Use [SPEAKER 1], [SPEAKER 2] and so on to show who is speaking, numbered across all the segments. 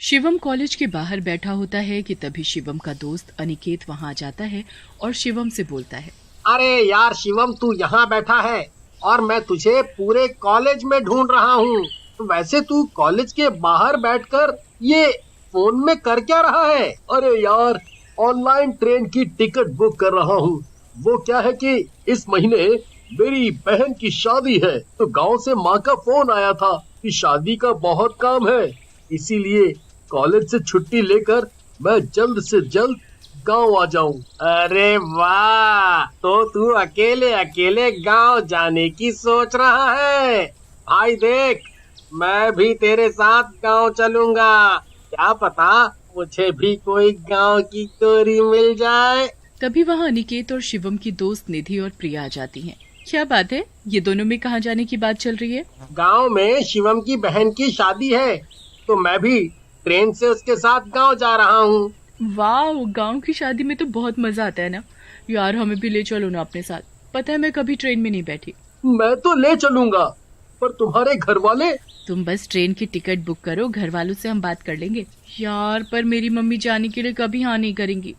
[SPEAKER 1] Shivam college के बाहर बैठा होता है कि तभी शिवम का दोस्त अनिकेत वहां आ जाता है और शिवम से बोलता है।
[SPEAKER 2] अरे यार शिवम, तू यहाँ बैठा है और मैं तुझे पूरे कॉलेज में ढूंढ रहा हूँ। वैसे तू कॉलेज के बाहर बैठकर ये फोन में कर क्या रहा है? अरे यार, ऑनलाइन ट्रेन की टिकट बुक कर रहा हूँ। वो क्या है कि इस महीने मेरी बहन की शादी है, तो गांव से माँ का फोन आया था कि शादी का बहुत काम है, इसीलिए कॉलेज से छुट्टी लेकर मैं जल्द से जल्द गांव आ जाऊं। अरे वाह, तो तू अकेले अकेले गांव जाने की सोच रहा है? भाई देख, मैं भी तेरे साथ गांव चलूंगा। क्या पता मुझे भी कोई गांव की तोरी मिल जाए।
[SPEAKER 1] तभी वहां अनिकेत और शिवम की दोस्त निधि और प्रिया आ जाती हैं। क्या बात है, ये दोनों में कहाँ जाने की बात चल रही है?
[SPEAKER 2] गांव में शिवम की बहन की शादी है, तो मैं भी ट्रेन से उसके साथ गांव जा रहा हूँ।
[SPEAKER 1] वाह, गांव की शादी में तो बहुत मजा आता है ना यार, हमें भी ले चलो ना अपने साथ। पता है मैं कभी ट्रेन में नहीं बैठी।
[SPEAKER 2] मैं तो ले चलूंगा, पर तुम्हारे घर वाले?
[SPEAKER 1] तुम बस ट्रेन की टिकट बुक करो, घर वालों से हम बात कर लेंगे। यार पर मेरी मम्मी जाने के लिए कभी हाँ नहीं करेंगी।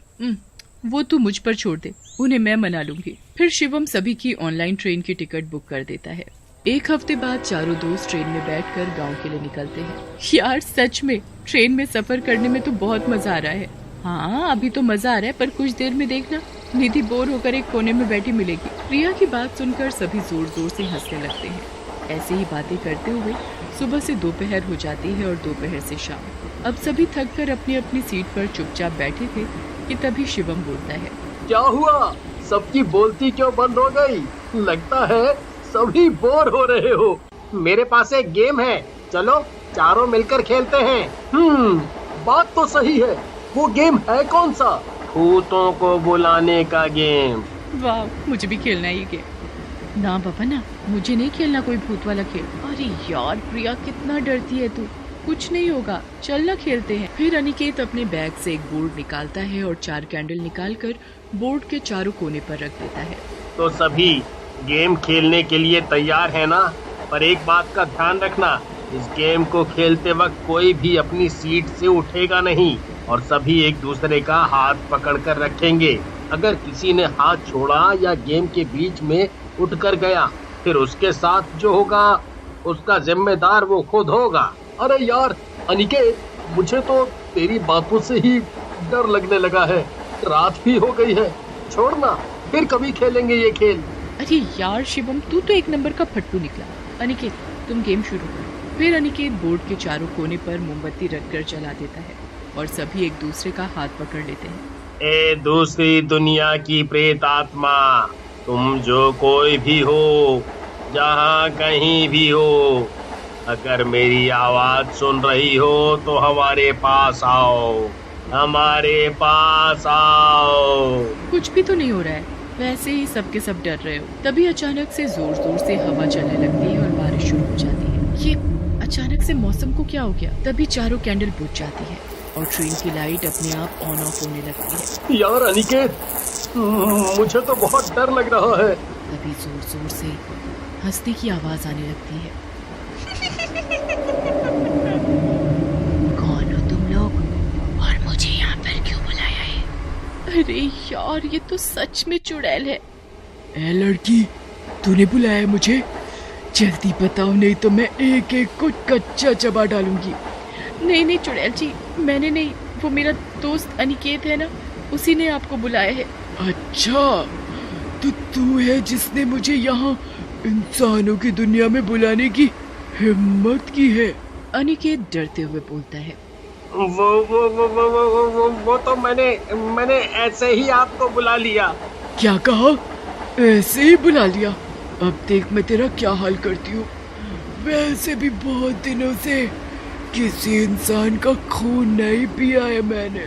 [SPEAKER 1] वो तू मुझ पर छोड़ दे, उन्हें मैं मना लूंगी। फिर शिवम सभी की ऑनलाइन ट्रेन की टिकट बुक कर देता है। एक हफ्ते बाद चारों दोस्त ट्रेन में बैठकर गांव के लिए निकलते हैं। यार सच में ट्रेन में सफर करने में तो बहुत मजा आ रहा है। हाँ अभी तो मजा आ रहा है, पर कुछ देर में देखना निधि बोर होकर एक कोने में बैठी मिलेगी। प्रिया की बात सुनकर सभी जोर जोर से हंसने लगते हैं। ऐसे ही बातें करते हुए सुबह से दोपहर हो जाती है और दोपहर से शाम। अब सभी थक कर अपनी अपनी सीट पर चुपचाप बैठे थे कि तभी शिवम बोलता है।
[SPEAKER 2] क्या हुआ? सबकी बोलती क्यों बंद हो गई? लगता है सभी बोर हो रहे हो। मेरे पास एक गेम है, चलो चारों मिलकर खेलते हैं। बात तो सही है। वो गेम है कौन सा? भूतों को बुलाने का गेम।
[SPEAKER 1] वाह, मुझे भी खेलना है ये गेम। ना पापा ना, मुझे नहीं खेलना कोई भूत वाला खेल। अरे यार प्रिया, कितना डरती है तू। कुछ नहीं होगा, चल ना खेलते हैं। फिर अनिकेत अपने बैग से एक बोर्ड निकालता है और 4 कैंडल निकालकर बोर्ड के चारों कोने पर रख देता है।
[SPEAKER 2] तो सभी गेम खेलने के लिए तैयार है ना? पर एक बात का ध्यान रखना, इस गेम को खेलते वक्त कोई भी अपनी सीट से उठेगा नहीं और सभी एक दूसरे का हाथ पकड़कर रखेंगे। अगर किसी ने हाथ छोड़ा या गेम के बीच में उठकर गया, फिर उसके साथ जो होगा उसका जिम्मेदार वो खुद होगा। अरे यार अनिकेत, मुझे तो तेरी बातों से ही डर लगने लगा है। रात भी हो गई है, छोड़ना, फिर कभी खेलेंगे ये खेल।
[SPEAKER 1] अरे यार शिवम, तू तो एक नंबर का फट्टू निकला। अनिकेत तुम गेम शुरू करो। फिर अनिकेत बोर्ड के चारों कोने पर मोमबत्ती रखकर जला देता है और सभी एक दूसरे का हाथ पकड़ लेते हैं।
[SPEAKER 2] ए दूसरी दुनिया की प्रेत आत्मा, तुम जो कोई भी हो, जहाँ कहीं भी हो, अगर मेरी आवाज सुन रही हो तो हमारे पास आओ, हमारे पास आओ।
[SPEAKER 1] कुछ भी तो नहीं हो रहा है, वैसे ही सबके सब डर रहे हो। तभी अचानक से जोर जोर से हवा चलने लगती है और बारिश शुरू हो जाती है। ये अचानक से मौसम को क्या हो गया? तभी चारों कैंडल बुझ जाती है और ट्रेन की लाइट अपने आप ऑन ऑफ होने लगती है।
[SPEAKER 2] यार अनिकेत, मुझे तो बहुत डर लग रहा है।
[SPEAKER 1] तभी जोर जोर से हंसने की आवाज आने लगती है। कौन हो तुम लोग और मुझे यहाँ पर क्यों बुलाया है? अरे यार, ये तो सच में चुड़ैल है।
[SPEAKER 3] ए लड़की, तूने बुलाया मुझे? जल्दी बताओ, नहीं तो मैं एक एक को कच्चा चबा डालूंगी।
[SPEAKER 1] नहीं नहीं चुड़ैल जी, मैंने नहीं, वो मेरा दोस्त अनिकेत है ना, उसी ने आपको बुलाया है।
[SPEAKER 3] अच्छा, तो तू है जिसने मुझे यहाँ इंसानों की दुनिया में बुलाने की हिम्मत की है?
[SPEAKER 1] अनिकेत डरते हुए बोलता है।
[SPEAKER 2] वो तो मैंने ऐसे ही आपको बुला लिया।
[SPEAKER 3] क्या कहा? ऐसे ही बुला लिया? अब देख मैं तेरा क्या हाल करती हूँ। वैसे भी बहुत दिनों से किसी इंसान का खून नहीं पिया है मैंने।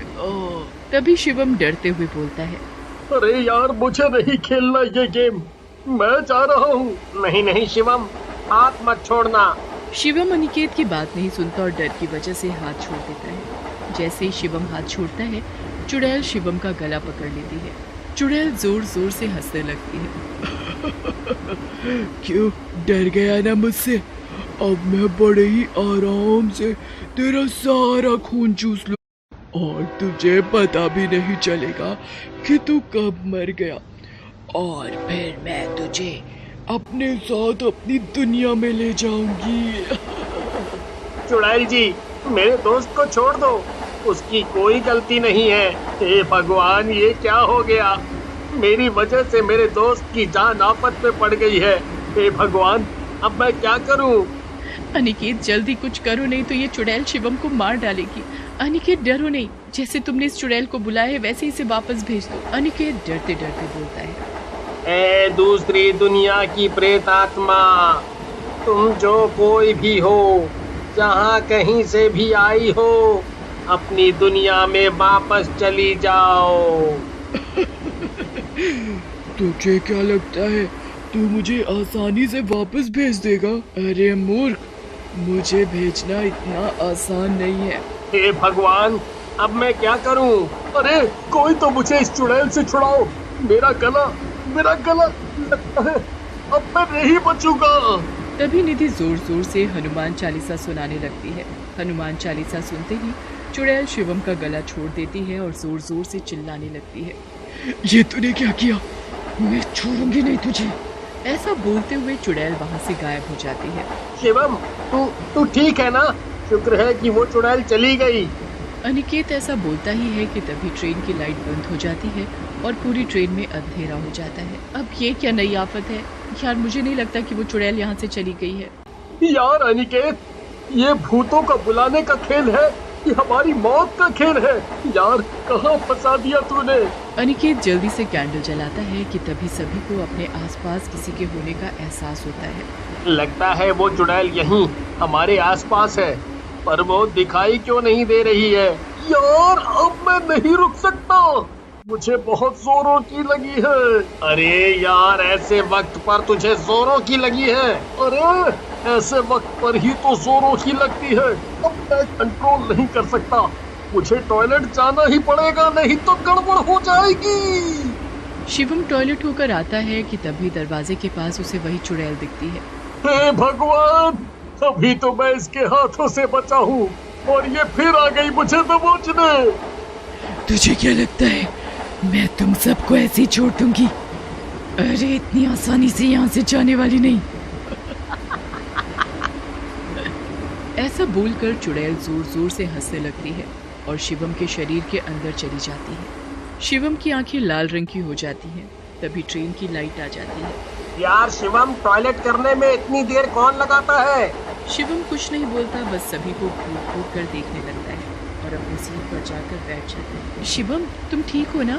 [SPEAKER 1] तभी शिवम डरते हुए बोलता है।
[SPEAKER 2] अरे यार, मुझे नहीं खेलना ये गेम, मैं जा रहा हूँ। नहीं नहीं शिवम, हाथ मत छोड़ना।
[SPEAKER 1] शिवम अनिकेत की बात नहीं सुनता और डर की वजह से हाथ छोड़ देता है। जैसे ही शिवम हाथ छोड़ता है, चुड़ैल शिवम का गला पकड़ लेती है। चुड़ैल जोर जोर से हंसने लगती है।
[SPEAKER 3] क्यों, डर गया ना मुझसे? अब मैं बड़े ही आराम से तेरा सारा खून चूस लूं और तुझे पता भी नहीं चलेगा कि तू कब मर गया। और फिर मैं तुझे अपने साथ अपनी दुनिया में ले जाऊंगी।
[SPEAKER 2] चुड़ैल जी, मेरे दोस्त को छोड़ दो, उसकी कोई गलती नहीं है। हे भगवान, ये क्या हो गया? मेरी वजह से मेरे दोस्त की जान आफत में पड़ गई है। हे भगवान, अब मैं क्या करूं?
[SPEAKER 1] अनिकेत जल्दी कुछ करो, नहीं तो ये चुड़ैल शिवम को मार डालेगी। अनिकेत डरो नहीं, जैसे तुमने इस चुड़ैल को बुलाया है वैसे ही इसे वापस भेज दो। अनिकेत डरते डरते बोलता है।
[SPEAKER 2] ए दूसरी दुनिया की प्रेत आत्मा, तुम जो कोई भी हो, जहाँ कहीं से भी आई हो, अपनी दुनिया में वापस चली जाओ।
[SPEAKER 3] तुझे क्या लगता है तू मुझे आसानी से वापस भेज देगा? अरे मूर्ख, मुझे भेजना इतना आसान नहीं है।
[SPEAKER 2] हे भगवान, अब मैं क्या करूं? अरे कोई तो मुझे इस चुड़ैल से छुड़ाओ। मेरा गला लगता है अब मैं नहीं बचूंगा।
[SPEAKER 1] तभी निधि जोर जोर से हनुमान चालीसा सुनाने लगती है। हनुमान चालीसा सुनते ही चुड़ैल शिवम का गला छोड़ देती है और जोर जोर से चिल्लाने लगती है।
[SPEAKER 3] ये तूने क्या किया? मैं छोड़ूंगी नहीं तुझे।
[SPEAKER 1] ऐसा बोलते हुए चुड़ैल वहाँ से गायब हो जाती है।
[SPEAKER 2] शिवम, तू ठीक है ना? शुक्र है कि वो चुड़ैल चली गई।
[SPEAKER 1] अनिकेत ऐसा बोलता ही है कि तभी ट्रेन की लाइट बंद हो जाती है और पूरी ट्रेन में अंधेरा हो जाता है। अब ये क्या नई आफत है यार, मुझे नहीं लगता कि वो चुड़ैल यहाँ से चली गई है।
[SPEAKER 2] यार अनिकेत, ये भूतों का बुलाने का खेल है, ये हमारी मौत का खेल है। यार कहाँ फंसा दिया तूने?
[SPEAKER 1] अनिकेत जल्दी से कैंडल जलाता है कि तभी सभी को अपने आसपास किसी के होने का एहसास होता है।
[SPEAKER 2] लगता है वो चुड़ैल यहीं हमारे आसपास है, पर वो दिखाई क्यों नहीं दे रही है? यार अब मैं नहीं रुक सकता, मुझे बहुत जोरों की लगी है। अरे यार, ऐसे वक्त पर तुझे जोरों की लगी है? अरे ऐसे वक्त पर ही तो जोरों की लगती है। अब मैं कंट्रोल नहीं कर सकता, मुझे टॉयलेट जाना ही पड़ेगा, नहीं तो गड़बड़ हो जाएगी।
[SPEAKER 1] शिवम टॉयलेट होकर आता है कि तभी दरवाजे के पास उसे वही चुड़ैल दिखती है।
[SPEAKER 2] हे भगवान, अभी तो मैं इसके हाथों से बचा हूँ और ये फिर आ गई मुझे दबोचने।
[SPEAKER 3] तुझे क्या लगता है मैं तुम सबको ऐसे ही छोड़ दूंगी? अरे इतनी आसानी से यहाँ से जाने वाली नहीं।
[SPEAKER 1] ऐसा बोलकर चुड़ैल जोर जोर से हंसने लगती है और शिवम के शरीर के अंदर चली जाती है। शिवम की आंखें लाल रंग की हो जाती हैं। तभी ट्रेन की लाइट आ जाती है।
[SPEAKER 2] यार शिवम, टॉयलेट करने में इतनी देर कौन लगाता है?
[SPEAKER 1] शिवम कुछ नहीं बोलता, बस सभी को घूर घूर कर देखने लगता है और अपनी सीट पर जाकर बैठ जाता है। शिवम, तुम ठीक हो ना?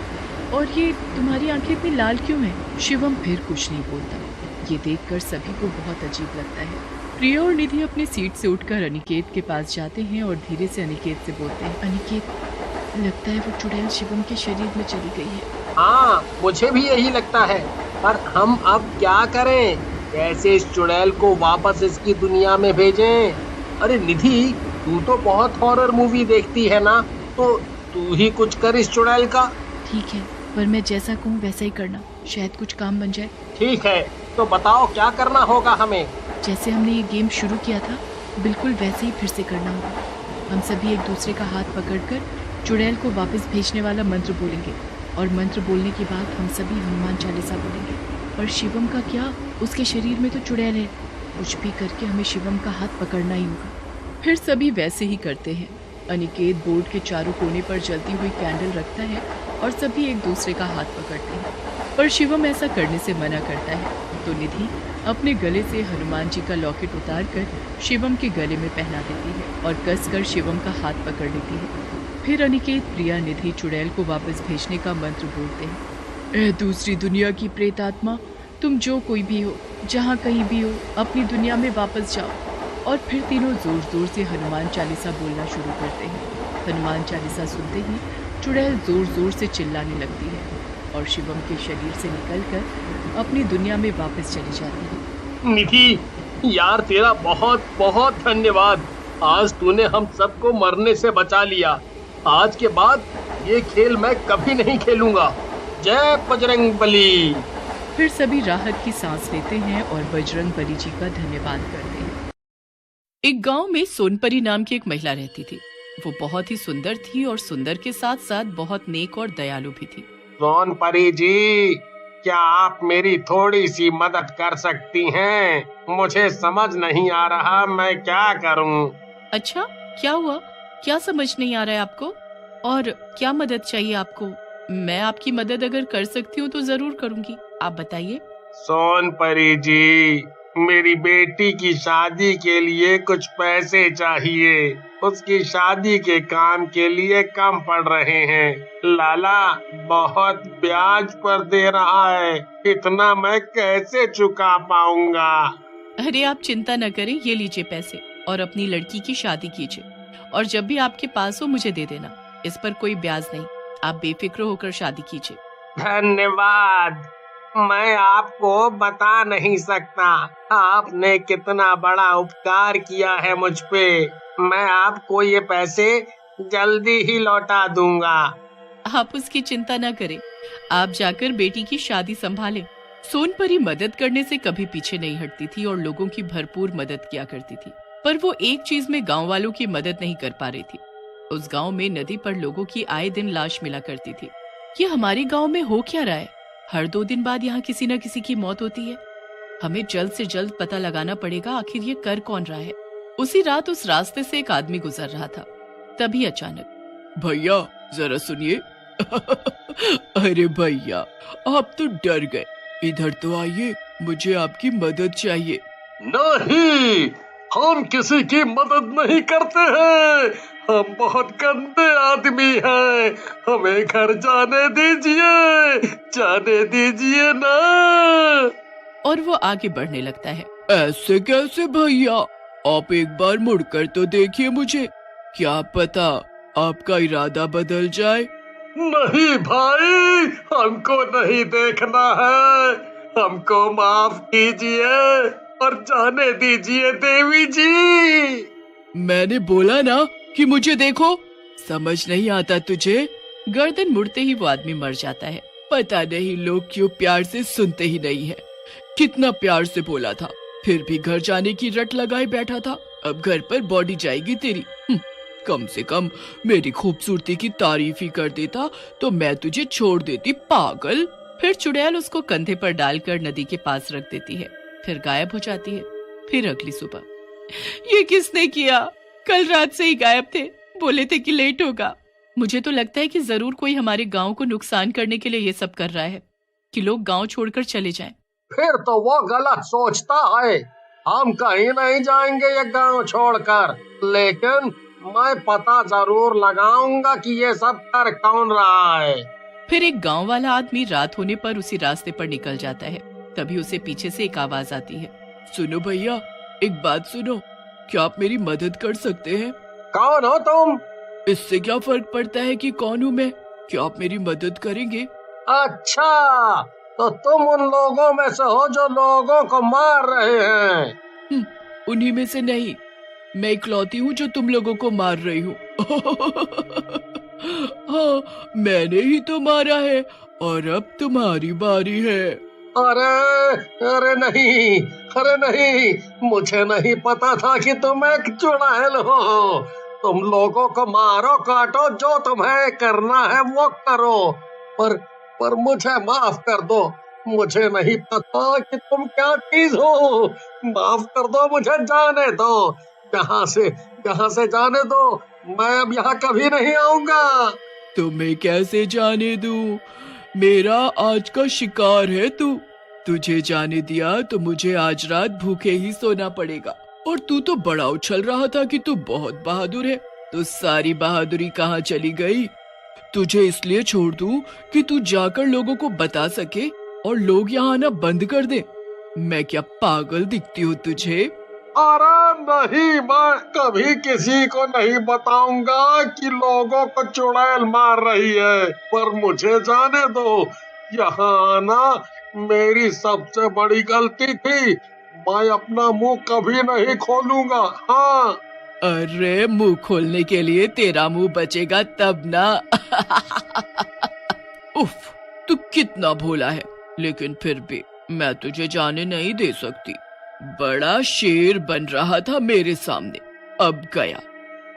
[SPEAKER 1] और ये तुम्हारी आंखें इतनी लाल क्यों हैं? शिवम फिर कुछ नहीं बोलता। ये देखकर सभी को बहुत अजीब लगता है। प्रिया और निधि अपनी सीट से उठकर अनिकेत के पास जाते हैं और धीरे से अनिकेत से बोलते हैं। अनिकेत, लगता है वो चुड़ैल शिवम के शरीर में चली गई है।
[SPEAKER 2] हाँ, मुझे भी यही लगता है, पर हम अब क्या करें? कैसे इस चुड़ैल को वापस इसकी दुनिया में भेजें? अरे निधि, तू तो बहुत हॉरर मूवी देखती है ना, तो तू ही कुछ कर इस चुड़ैल का।
[SPEAKER 1] ठीक है, पर मैं जैसा कहूँ वैसा ही करना, शायद कुछ काम बन जाए।
[SPEAKER 2] ठीक है, तो बताओ क्या करना होगा हमें?
[SPEAKER 1] जैसे हमने ये गेम शुरू किया था, बिल्कुल वैसे ही फिर से करना होगा। हम सभी एक दूसरे का हाथ पकड़कर चुड़ैल को वापस भेजने वाला मंत्र बोलेंगे और मंत्र बोलने के बाद हम सभी हनुमान चालीसा बोलेंगे। और शिवम का क्या, उसके शरीर में तो चुड़ैल है, कुछ भी करके हमें शिवम का हाथ पकड़ना ही होगा। फिर सभी वैसे ही करते हैं। अनिकेत बोर्ड के चारों कोने पर जलती हुई कैंडल रखता है और सभी एक दूसरे का हाथ पकड़ते हैं, पर शिवम ऐसा करने से मना करता है। तो निधि अपने गले से हनुमान जी का लॉकेट उतारकर शिवम के गले में पहना देती है और कसकर शिवम का हाथ पकड़ लेती है। फिर अनिकेत, प्रिया, निधि चुड़ैल को वापस भेजने का मंत्र बोलते हैं।
[SPEAKER 3] ए दूसरी दुनिया की प्रेत आत्मा,
[SPEAKER 1] तुम जो कोई भी हो, जहाँ कहीं भी हो, अपनी दुनिया में वापस जाओ। और फिर तीनों जोर जोर से हनुमान चालीसा बोलना शुरू करते हैं। हनुमान चालीसा सुनते ही चुड़ैल जोर जोर से चिल्लाने लगती है और शिवम के शरीर से निकलकर अपनी दुनिया में वापस चली जाती है।
[SPEAKER 2] निधि, यार तेरा बहुत बहुत धन्यवाद। आज तूने हम सबको मरने से बचा लिया। आज के बाद ये खेल मैं कभी नहीं खेलूंगा। जय बजरंग बली।
[SPEAKER 1] फिर सभी राहत की सांस लेते हैं और बजरंग बली जी का धन्यवाद करते हैं। एक गांव में सोनपरी नाम की एक महिला रहती थी। वो बहुत ही सुंदर थी और सुंदर के साथ साथ बहुत नेक और दयालु भी थी।
[SPEAKER 2] सोनपरी जी, क्या आप मेरी थोड़ी सी मदद कर सकती हैं? मुझे समझ नहीं आ रहा मैं क्या करूं।
[SPEAKER 1] अच्छा, क्या हुआ? क्या समझ नहीं आ रहा है आपको? और क्या मदद चाहिए आपको? मैं आपकी मदद अगर कर सकती हूँ तो जरूर करूंगी। आप बताइए।
[SPEAKER 2] सोनपरी जी, मेरी बेटी की शादी के लिए कुछ पैसे चाहिए। उसकी शादी के काम के लिए कम पड़ रहे हैं। लाला बहुत ब्याज पर दे रहा है, इतना मैं कैसे चुका पाऊंगा?
[SPEAKER 1] अरे आप चिंता न करें, ये लीजिए पैसे और अपनी लड़की की शादी कीजिए। और जब भी आपके पास हो मुझे दे देना। इस पर कोई ब्याज नहीं। आप बेफिक्र होकर शादी कीजिए।
[SPEAKER 2] धन्यवाद। मैं आपको बता नहीं सकता आपने कितना बड़ा उपकार किया है मुझ पे। मैं आपको ये पैसे जल्दी ही लौटा दूंगा।
[SPEAKER 1] आप उसकी चिंता न करें। आप जाकर बेटी की शादी संभालें। सोनपरी मदद करने से कभी पीछे नहीं हटती थी और लोगों की भरपूर मदद किया करती थी। पर वो एक चीज में गांव वालों की मदद नहीं कर पा रही थी। उस गांव में नदी पर लोगों की आए दिन लाश मिला करती थी। ये हमारे गांव में हो क्या रहा है? हर 2 दिन बाद यहाँ किसी न किसी की मौत होती है। हमें जल्द से जल्द पता लगाना पड़ेगा आखिर ये कर कौन रहा है। उसी रात उस रास्ते से एक आदमी गुजर रहा था। तभी अचानक,
[SPEAKER 3] भैया जरा सुनिए। अरे भैया, आप तो डर गए। इधर तो आइए, मुझे आपकी मदद चाहिए।
[SPEAKER 2] नहीं, हम किसी की मदद नहीं करते हैं। हम बहुत गंदे आदमी हैं। हमें घर जाने दीजिए ना।
[SPEAKER 1] और वो आगे बढ़ने लगता है।
[SPEAKER 3] ऐसे कैसे भैया? आप एक बार मुड़कर तो देखिए मुझे, क्या पता आपका इरादा बदल जाए।
[SPEAKER 2] नहीं भाई, हमको नहीं देखना है। हमको माफ कीजिए और जाने दीजिए देवी जी।
[SPEAKER 3] मैंने बोला ना कि मुझे देखो। समझ नहीं आता तुझे?
[SPEAKER 1] गर्दन मुड़ते ही वो आदमी मर जाता है।
[SPEAKER 3] पता नहीं लोग क्यों प्यार से सुनते ही नहीं है। कितना प्यार से बोला था, फिर भी घर जाने की रट लगाए बैठा था। अब घर पर बॉडी जाएगी तेरी। कम से कम मेरी खूबसूरती की तारीफ ही कर देता तो मैं तुझे छोड़ देती, पागल।
[SPEAKER 1] फिर चुड़ैल उसको कंधे पर डालकर नदी के पास रख देती है, फिर गायब हो जाती है। फिर अगली सुबह, ये किसने किया? कल रात से ही गायब थे, बोले थे कि लेट होगा। मुझे तो लगता है कि जरूर कोई हमारे गांव को नुकसान करने के लिए ये सब कर रहा है कि लोग गांव छोड़कर चले जाएं।
[SPEAKER 2] फिर तो वो गलत सोचता है। हम कहीं नहीं जाएंगे ये गांव छोड़कर, लेकिन मैं पता जरूर लगाऊंगा कि ये सब कर कौन रहा है।
[SPEAKER 1] फिर एक गांव वाला आदमी रात होने पर उसी रास्ते पर निकल जाता है। तभी उसे पीछे से एक आवाज आती है।
[SPEAKER 3] सुनो भैया, एक बात सुनो, क्या आप मेरी मदद कर सकते हैं?
[SPEAKER 2] कौन हो तुम?
[SPEAKER 3] इससे क्या फर्क पड़ता है कि कौन हूँ मैं? क्या आप मेरी मदद करेंगे?
[SPEAKER 2] अच्छा, तो तुम उन लोगों में से हो जो लोगों को मार रहे हैं?
[SPEAKER 3] उन्हीं में से नहीं, मैं इकलौती हूँ जो तुम लोगों को मार रही हूँ। हाँ, मैंने ही तो मारा है और अब तुम्हारी बारी है।
[SPEAKER 2] अरे नहीं, मुझे नहीं पता था कि तुम एक चुड़ैल हो। तुम लोगों को मारो काटो, जो तुम्हें करना है वो करो, पर मुझे माफ कर दो। मुझे नहीं पता कि तुम क्या चीज हो। माफ कर दो, मुझे जाने दो। यहाँ से जाने दो। मैं अब यहाँ कभी नहीं आऊंगा।
[SPEAKER 3] तुम्हें कैसे जाने दूं? मेरा आज का शिकार है तू। तुझे जाने दिया तो मुझे आज रात भूखे ही सोना पड़ेगा। और तू तो बड़ा उछल रहा था कि तू बहुत बहादुर है, तो सारी बहादुरी कहाँ चली गई? तुझे इसलिए छोड़ दूं कि तू जाकर लोगों को बता सके और लोग यहाँ आना बंद कर दे। मैं क्या पागल दिखती हूँ तुझे?
[SPEAKER 2] अरे नहीं, मैं कभी किसी को नहीं बताऊंगा कि लोगों को चुड़ैल मार रही है। पर मुझे जाने दो। यहाँ आना मेरी सबसे बड़ी गलती थी। मैं अपना मुंह कभी नहीं खोलूंगा। हाँ।
[SPEAKER 3] अरे मुंह खोलने के लिए तेरा मुंह बचेगा तब ना। उफ, तू कितना भोला है, लेकिन फिर भी मैं तुझे जाने नहीं दे सकती। बड़ा शेर बन रहा था मेरे सामने, अब गया।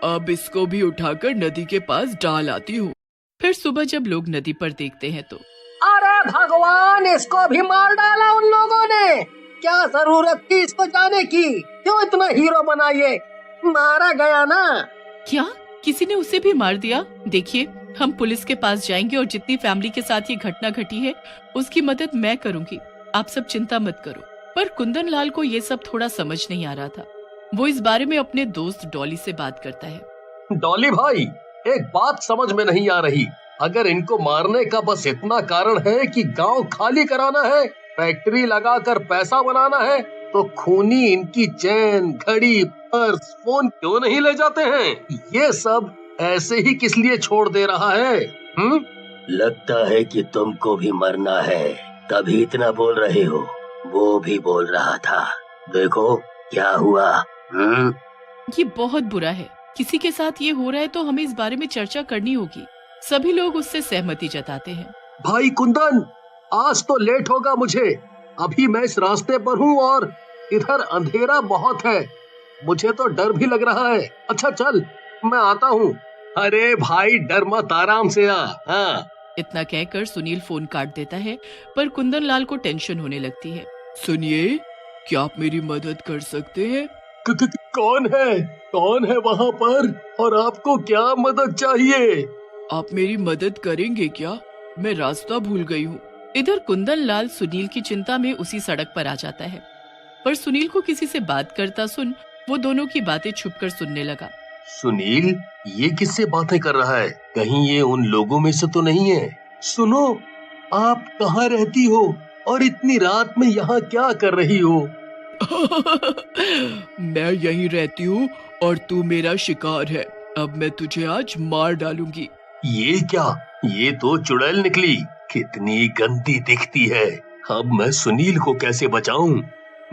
[SPEAKER 3] अब इसको भी उठाकर नदी के पास डाल आती हूँ।
[SPEAKER 1] फिर सुबह जब लोग नदी पर देखते हैं तो
[SPEAKER 2] अरे भगवान, इसको भी मार डाला उन लोगों ने। क्या जरूरत थी इसको जाने की? क्यों इतना हीरो बना ये? मारा गया ना।
[SPEAKER 1] क्या किसी ने उसे भी मार दिया? देखिए, हम पुलिस के पास जाएंगे और जितनी फैमिली के साथ ये घटना घटी है उसकी मदद मैं करूंगी। आप सब चिंता मत करो। पर कुंदन लाल को ये सब थोड़ा समझ नहीं आ रहा था। वो इस बारे में अपने दोस्त डॉली से बात करता है।
[SPEAKER 2] डॉली भाई, एक बात समझ में नहीं आ रही। अगर इनको मारने का बस इतना कारण है कि गांव खाली कराना है, फैक्ट्री लगाकर पैसा बनाना है, तो खूनी इनकी चैन, घड़ी, पर्स, फोन क्यों नहीं ले जाते हैं? ये सब ऐसे ही किस लिए छोड़ दे रहा है?
[SPEAKER 4] लगता है कि तुमको भी मरना है, तभी इतना बोल रहे हो। वो भी बोल रहा था, देखो क्या हुआ।
[SPEAKER 1] ये बहुत बुरा है। किसी के साथ ये हो रहा है तो हमें इस बारे में चर्चा करनी होगी। सभी लोग उससे सहमति जताते हैं।
[SPEAKER 2] भाई कुंदन, आज तो लेट होगा मुझे। अभी मैं इस रास्ते पर हूँ और इधर अंधेरा बहुत है। मुझे तो डर भी लग रहा है। अच्छा चल, मैं आता हूँ। अरे भाई डर मत, आराम से आ। हाँ।
[SPEAKER 1] इतना कहकर सुनील फोन काट देता है, पर कुंदन लाल को टेंशन होने लगती है।
[SPEAKER 3] सुनिए, क्या आप मेरी मदद कर सकते हैं?
[SPEAKER 2] कौन है? कौन है वहाँ पर? और आपको क्या मदद चाहिए?
[SPEAKER 3] आप मेरी मदद करेंगे क्या? मैं रास्ता भूल गई हूँ।
[SPEAKER 1] इधर कुंदन लाल सुनील की चिंता में उसी सड़क पर आ जाता है, पर सुनील को किसी से बात करता सुन वो दोनों की बातें छुपकर सुनने लगा।
[SPEAKER 2] सुनील, ये किससे बातें कर रहा है? कहीं ये उन लोगों में से तो नहीं है? सुनो, आप कहाँ रहती हो और इतनी रात में यहाँ क्या कर रही हो?
[SPEAKER 3] मैं यहीं रहती हूँ और तू मेरा शिकार है। अब मैं तुझे आज मार डालूंगी।
[SPEAKER 2] ये क्या? ये तो चुड़ैल निकली। कितनी गंदी दिखती है। अब मैं सुनील को कैसे बचाऊं?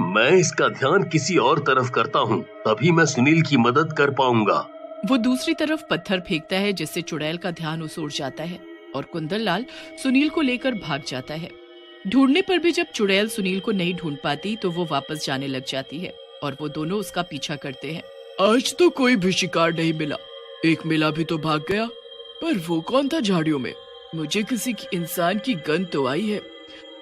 [SPEAKER 2] मैं इसका ध्यान किसी और तरफ करता हूँ, तभी मैं सुनील की मदद कर पाऊंगा।
[SPEAKER 1] वो दूसरी तरफ पत्थर फेंकता है जिससे चुड़ैल का ध्यान उस ओर जाता है और कुंदन लाल सुनील को लेकर भाग जाता है। ढूंढने पर भी जब चुड़ैल सुनील को नहीं ढूंढ पाती तो वो वापस जाने लग जाती है और वो दोनों उसका पीछा करते हैं।
[SPEAKER 3] आज तो कोई भी शिकार नहीं मिला। एक मिला भी तो भाग गया, पर वो कौन था झाड़ियों में? मुझे किसी इंसान की गंध तो आई है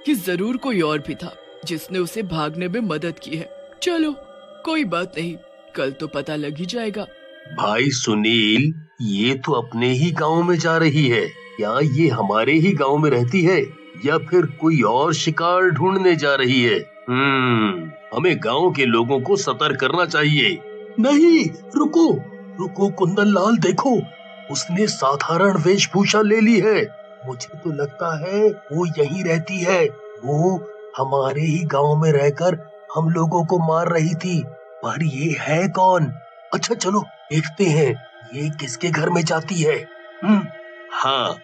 [SPEAKER 3] कि जरूर कोई और भी था जिसने उसे भागने में मदद की है। चलो कोई बात नहीं, कल तो पता लग ही जाएगा।
[SPEAKER 2] भाई सुनील, ये तो अपने ही गांव में जा रही है। क्या ये हमारे ही गांव में रहती है या फिर कोई और शिकार ढूंढने जा रही है? हमें गांव के लोगों को सतर्क करना चाहिए। नहीं, रुको रुको कुंदन लाल, देखो उसने साधारण वेशभूषा ले ली है। मुझे तो लगता है वो यहीं रहती है। वो हमारे ही गांव में रहकर हम लोगों को मार रही थी। पर ये है कौन? अच्छा चलो देखते हैं ये किसके घर में जाती है। हाँ,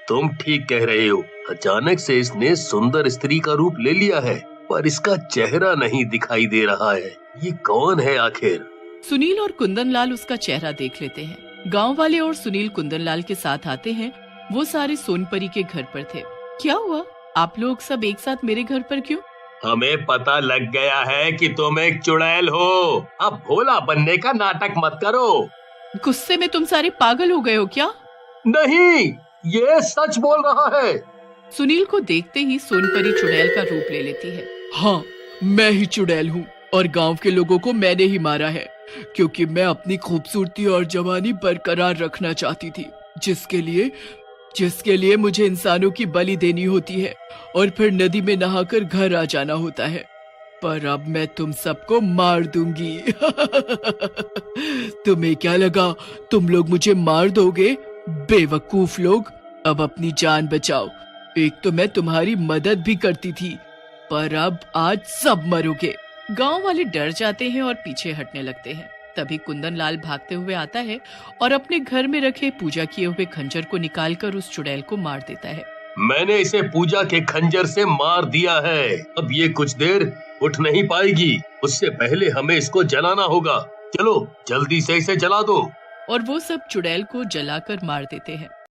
[SPEAKER 2] तुम ठीक कह रहे हो। अचानक से इसने सुंदर स्त्री का रूप ले लिया है, पर इसका चेहरा नहीं दिखाई दे रहा है। ये कौन है आखिर?
[SPEAKER 1] सुनील और कुंदन लाल उसका चेहरा देख लेते हैं। गांव वाले और सुनील कुंदन लाल के साथ आते हैं। वो सारे सोनपरी के घर पर थे। क्या हुआ? आप लोग सब एक साथ मेरे घर पर क्यों?
[SPEAKER 2] हमें पता लग गया है कि तुम एक चुड़ैल हो। अब भोला बनने का नाटक मत करो।
[SPEAKER 1] गुस्से में तुम सारे पागल हो गए हो क्या?
[SPEAKER 2] नहीं, ये सच बोल रहा है।
[SPEAKER 1] सुनील को देखते ही सोनपरी चुड़ैल का रूप ले लेती है।
[SPEAKER 3] हाँ, मैं ही चुड़ैल हूँ और गांव के लोगों को मैंने ही मारा है, क्योंकि मैं अपनी खूबसूरती और जवानी बरकरार रखना चाहती थी, जिसके लिए मुझे इंसानों की बलि देनी होती है और फिर नदी में नहाकर घर आ जाना होता है। पर अब मैं तुम सबको मार दूंगी। तुम्हें क्या लगा तुम लोग मुझे मार दोगे? बेवकूफ लोग, अब अपनी जान बचाओ। एक तो मैं तुम्हारी मदद भी करती थी, पर अब आज सब मरोगे।
[SPEAKER 1] गांव वाले डर जाते हैं और पीछे हटने लगते हैं। तभी कुंदन लाल भागते हुए आता है और अपने घर में रखे पूजा किए हुए खंजर को निकालकर उस चुड़ैल को मार देता है।
[SPEAKER 2] मैंने इसे पूजा के खंजर से मार दिया है। अब ये कुछ देर उठ नहीं पाएगी। उससे पहले हमें इसको जलाना होगा। चलो जल्दी से इसे जला दो।
[SPEAKER 1] और वो सब चुड़ैल को जलाकर मार देते हैं।